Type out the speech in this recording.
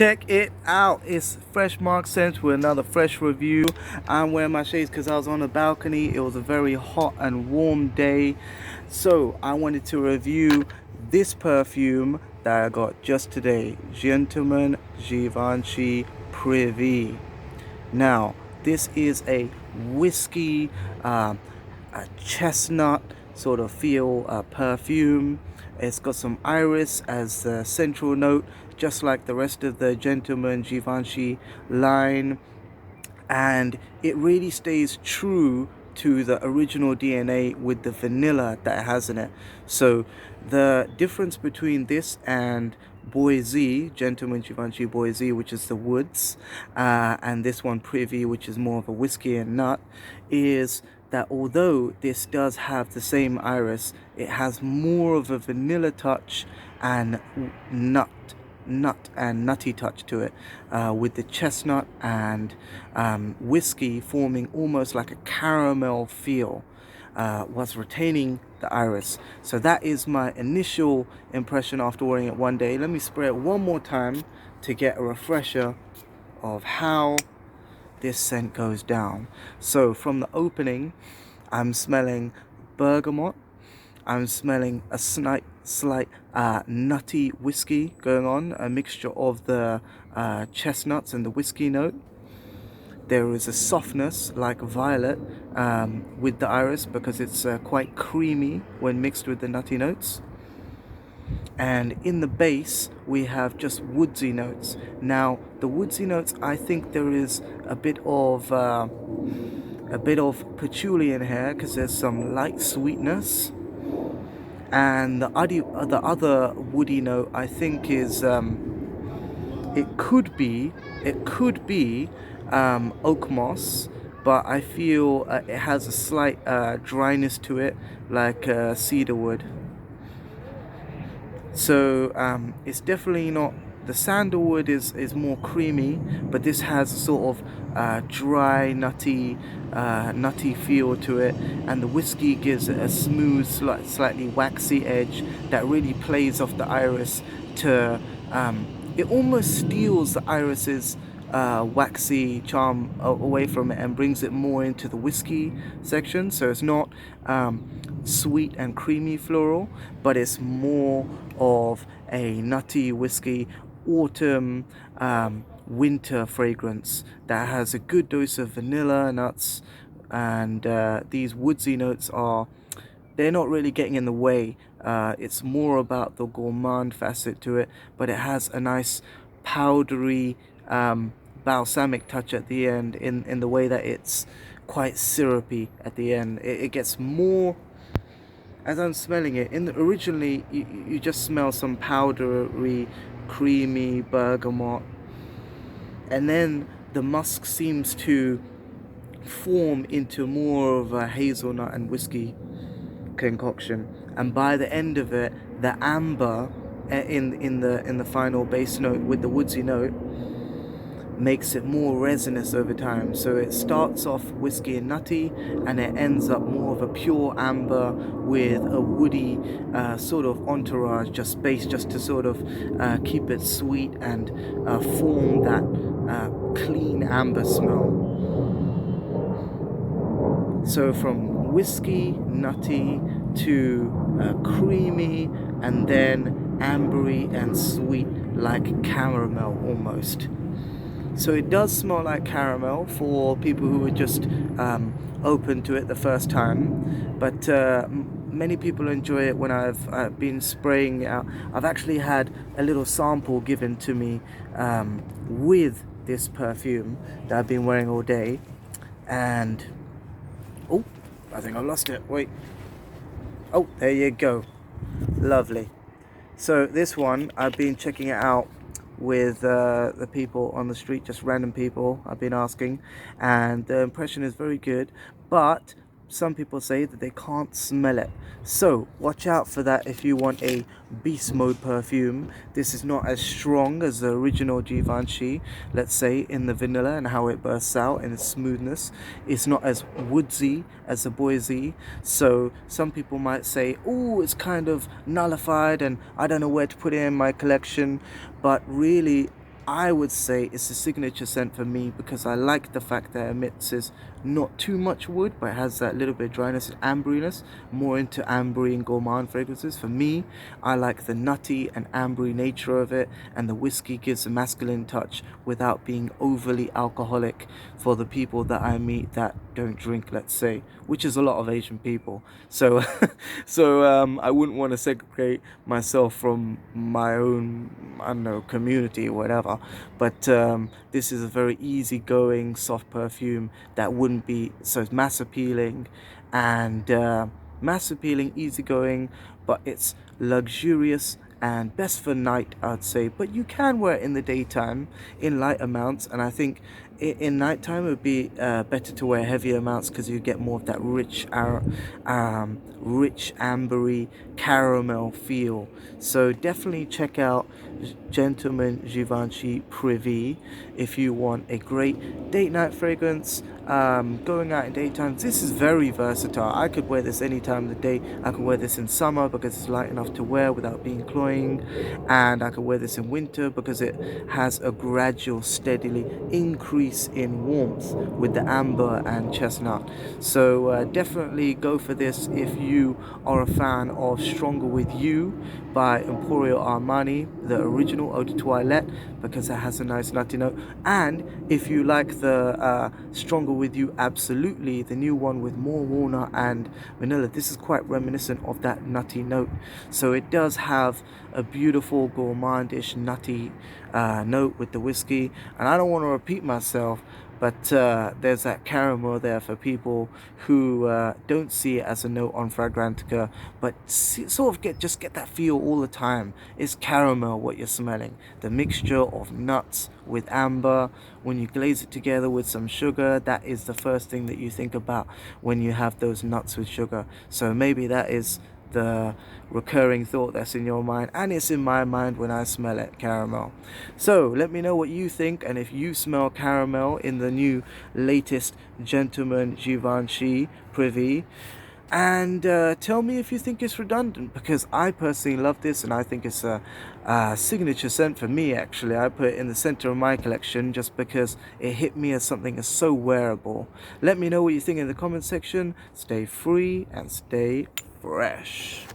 Check it out, it's Fresh Mark Sense with another fresh review. I'm wearing my shades because I was on the balcony. It was a very hot and warm day, so I wanted to review this perfume that I got just today, Gentleman Givenchy Privee. Now, this is a whiskey, a chestnut sort of feel perfume. It's got some iris as the central note, just like the rest of the Gentleman Givenchy line, and it really stays true to the original DNA with the vanilla that it has in it. So the difference between this and Boise, Gentleman Givenchy Boise, which is the woods, and this one Privee, which is more of a whiskey and nut, is that although this does have the same iris, it has more of a vanilla touch and nut and nutty touch to it, with the chestnut and whiskey forming almost like a caramel feel, was retaining the iris. So that is my initial impression after wearing it one day. Let me spray it one more time to get a refresher of how this scent goes down. So from the opening, I'm smelling bergamot. I'm smelling a slight nutty whiskey going on, a mixture of the chestnuts and the whiskey note. There is a softness like violet with the iris because it's quite creamy when mixed with the nutty notes. And in the base we have just woodsy notes. Now the woodsy notes, I think there is a bit of patchouli in here because there's some light sweetness, and the other woody note I think is it could be oak moss, but I feel it has a slight dryness to it, like cedar wood. So it's definitely not, the sandalwood is more creamy, but this has a sort of dry, nutty feel to it, and the whiskey gives it a smooth, slightly waxy edge that really plays off the iris to, it almost steals the iris's waxy charm away from it and brings it more into the whiskey section. So it's not sweet and creamy floral, but it's more of a nutty whiskey autumn winter fragrance that has a good dose of vanilla nuts, and these woodsy notes they're not really getting in the way. It's more about the gourmand facet to it, but it has a nice powdery balsamic touch at the end, in the way that it's quite syrupy at the end. It gets more, as I'm smelling it, originally you just smell some powdery, creamy bergamot, and then the musk seems to form into more of a hazelnut and whiskey concoction, and by the end of it, the amber in the final base note with the woodsy note makes it more resinous over time. So it starts off whiskey and nutty, and it ends up more of a pure amber with a woody sort of entourage, just to sort of keep it sweet and form that clean amber smell. So from whiskey, nutty to creamy, and then ambery and sweet, like caramel almost. So it does smell like caramel for people who are just open to it the first time, but many people enjoy it when I've been spraying it out. I've actually had a little sample given to me with this perfume that I've been wearing all day, and oh, I think I lost it. Wait. Oh, there you go. Lovely. So this one, I've been checking it out with the people on the street, just random people I've been asking, and the impression is very good, but some people say that they can't smell it. So watch out for that if you want a beast mode perfume. This is not as strong as the original Givenchy, let's say, in the vanilla and how it bursts out in its smoothness. It's not as woodsy as the Boise. So some people might say, oh, it's kind of nullified and I don't know where to put it in my collection. But really, I would say it's a signature scent for me because I like the fact that it mixes not too much wood, but it has that little bit of dryness and amberiness, more into ambery and gourmand fragrances. For me, I like the nutty and ambery nature of it, and the whiskey gives a masculine touch without being overly alcoholic for the people that I meet that don't drink, let's say, which is a lot of Asian people. So, I wouldn't want to segregate myself from my own, I don't know, community or whatever. But this is a very easygoing, soft perfume that wouldn't be so mass appealing, and mass appealing, easygoing, but it's luxurious and best for night, I'd say. But you can wear it in the daytime in light amounts, and I think in nighttime it would be better to wear heavier amounts because you get more of that rich ambery caramel feel. So definitely check out Gentleman Givenchy Privee if you want a great date night fragrance. Going out in daytime, this is very versatile. I could wear this any time of the day. I could wear this in summer because it's light enough to wear without being cloying, and I could wear this in winter because it has a gradual, steadily increase in warmth with the amber and chestnut. So definitely go for this if you are a fan of Stronger With You by Emporio Armani, the original Eau de Toilette, because it has a nice nutty note. And if you like the Stronger With You Absolutely, the new one with more walnut and vanilla, this is quite reminiscent of that nutty note. So it does have a beautiful gourmandish nutty note with the whiskey. And I don't want to repeat myself, but there's that caramel there for people who don't see it as a note on Fragrantica, but sort of get that feel all the time. It's caramel what you're smelling. The mixture of nuts with amber, when you glaze it together with some sugar, that is the first thing that you think about when you have those nuts with sugar. So maybe that is the recurring thought that's in your mind, and it's in my mind when I smell it, caramel. So let me know what you think, and if you smell caramel in the new latest Gentleman Givenchy Privee, and tell me if you think it's redundant, because I personally love this and I think it's a signature scent for me. Actually, I put it in the center of my collection just because it hit me as something that's so wearable. Let me know what you think in the comment section. Stay free and stay fresh.